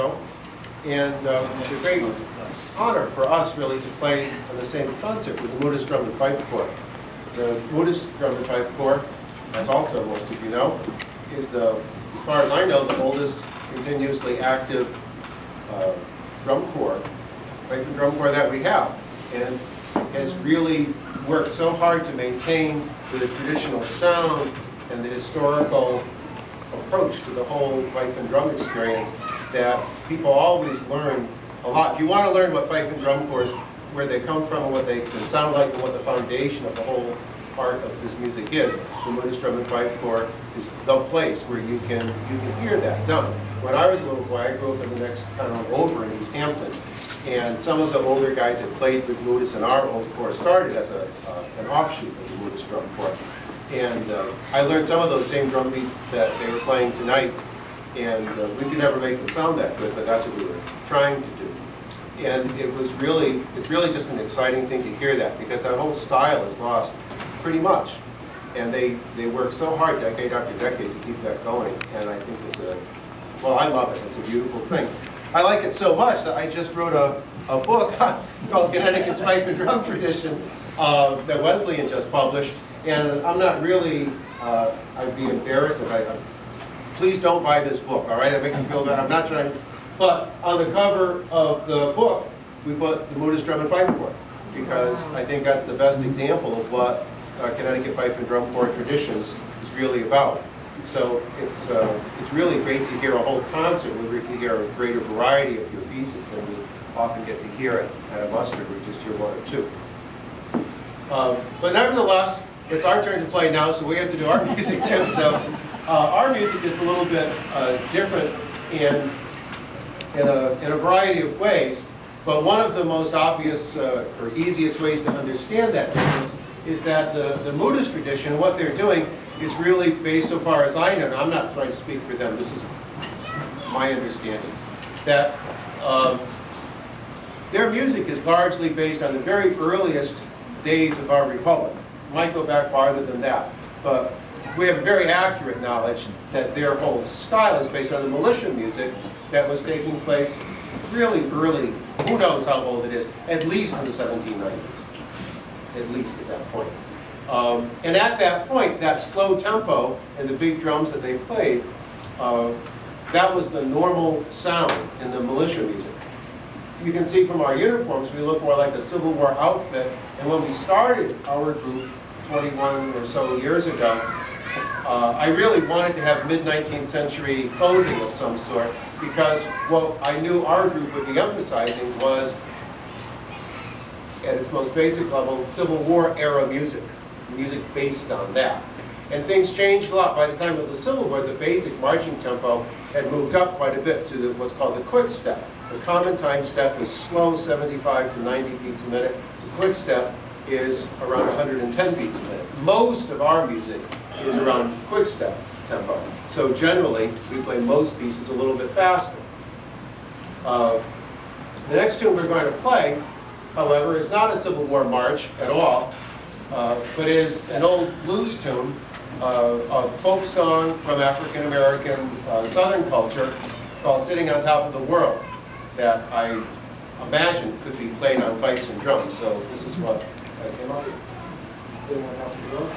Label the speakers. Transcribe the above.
Speaker 1: ago. And it's a great honor for us, really, to play on the same concert with the Buddhist Drum and Fife Corps. The Buddhist Drum and Fife Corps, as also most of you know, is as far as I know, the oldest continuously active drum corps, fife and drum corps that we have, and has really worked so hard to maintain the traditional sound and the historical approach to the whole fife and drum experience that people always learn a lot. If you want to learn what fife and drum corps, where they come from and what they can sound like and what the foundation of the whole part of this music is, the Buddhist Drum and Fife Corps is the place where you can hear that done. When I was a little boy, I grew up in the next town over in East Hampton, and some of the older guys that played with Buddhists in our old corps started as an offshoot of the Buddhist Drum Corps. And I learned some of those same drum beats that they were playing tonight, and we could never make them sound that good, but that's what we were trying to do. And it's really just an exciting thing to hear that, because that whole style is lost pretty much. And they work so hard decade after decade to keep that going, and I think it's well, I love it. It's a beautiful thing. I like it so much that I just wrote a book called Connecticut's Fife and Drum Tradition that Wesleyan just published. And I'm not really, I'd be embarrassed if please don't buy this book, all right? I make you feel bad. I'm not trying to, but on the cover of the book, we put the Buddhist Drum and Fife Corps, because I think that's the best example of what Connecticut Fife and Drum Corps traditions is really about. So it's really great to hear a whole concert where we can hear a greater variety of your pieces than we often get to hear at a muster where we just hear one or two. But nevertheless, it's our turn to play now, so we have to do our music too. So our music is a little bit different in a variety of ways. But one of the most obvious or easiest ways to understand that difference is that the Buddhist tradition, what they're doing, is really based, so far as I know, and I'm not trying to speak for them, this is my understanding, that their music is largely based on the very earliest days of our republic. It might go back farther than that, but we have very accurate knowledge that their whole style is based on the militia music that was taking place really early, who knows how old it is, at least in the 1790s, at least at that point. And at that point, that slow tempo and the big drums that they played, that was the normal sound in the militia music. You can see from our uniforms, we look more like a Civil War outfit. And when we started our group 21 or so years ago, I really wanted to have mid-19th century clothing of some sort, because what I knew our group would be emphasizing was, at its most basic level, Civil War era music based on that. And things changed a lot. By the time of the Civil War, the basic marching tempo had moved up quite a bit to what's called the quick step. The common time step is slow 75 to 90 beats a minute. The quick step is around 110 beats a minute. Most of our music is around quick step tempo. So generally, we play most pieces a little bit faster. The next tune we're going to play, however, is not a Civil War march at all, but is an old blues tune, a folk song from African American Southern culture called Sitting on Top of the World, that I imagine could be played on pipes and drums. So this is what I came up with. Sitting on Top of the World.